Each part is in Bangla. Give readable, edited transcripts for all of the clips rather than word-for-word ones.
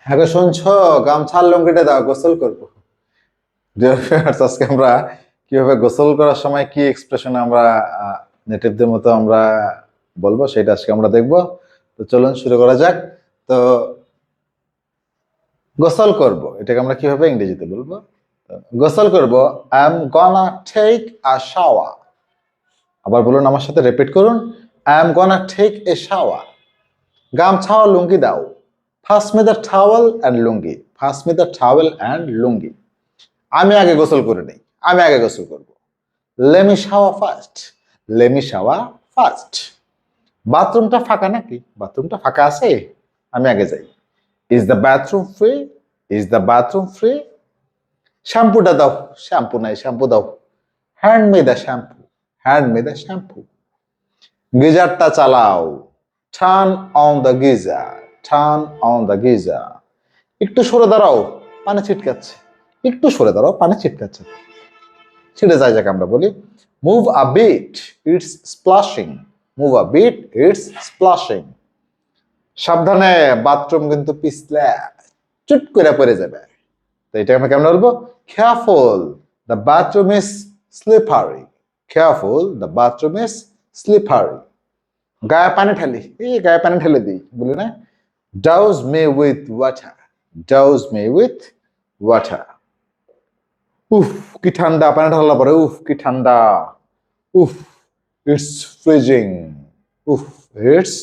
হ্যাঁ গো, শুনছো? গামছার লুঙ্গিটা দাও, গোসল করবো। Dear viewers, আজকে আমরা কিভাবে গোসল করার সময় কি এক্সপ্রেশন আমরা নেটিভদের মতো আমরা বলবো সেটা আজকে আমরা দেখবো। তো চলুন শুরু করা যাক। তো গোসল করব এটাকে আমরা কিভাবে ইংরেজিতে বলবো? গোসল করব, I am gonna take a shower. আবার বলুন আমার সাথে, রিপিট করুন, I am gonna take a shower. গামছা ও লুঙ্গি দাও। Pass me the towel and lungi. Pass me the towel and lungi. আমি আগে গোসল করে নেই, আমি আগে গোসল করব। Let me shower first. Let me shower first. বাথরুমটা ফাঁকা নাকি? বাথরুমটা ফাঁকা আছে? আমি আগে যাই। Is the bathroom free? Is the bathroom free? শ্যাম্পুটা দাও। শ্যাম্পু নাই, শ্যাম্পু দাও। Hand me the shampoo. Hand me the shampoo. গিজারটা চালাও। Turn on the geyser. Turn on the geyser. একটু সরে দাঁড়াও, পানি ছিটকাচ্ছে। একটু সরে দাঁড়াও, পানি ছিটকাচ্ছে। ছিটে যায় যাকে আমরা বলি move a bit, it's splashing. Move a bit, it's splashing. সাবধানে, বাথরুম কিন্তু পিছলে চুট করে পড়ে যাবে। তো এটা আমরা কেমন বলবো? Careful, the bathroom is slippery. Careful, the bathroom is slippery. গায়ে পানি ঢালি, এই গায়ে পানি ঢেলে দিই, বলি না? Douse me with water. Douse me with water. উফ কি ঠান্ডা, পানি ঢালার পরে উফ কি ঠান্ডা। উফ ইটস ফ্রিজিং। উফ ইটস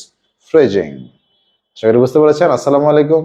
ফ্রিজিং। আশা করি বুঝতে পেরেছেন। আসসালামু আলাইকুম।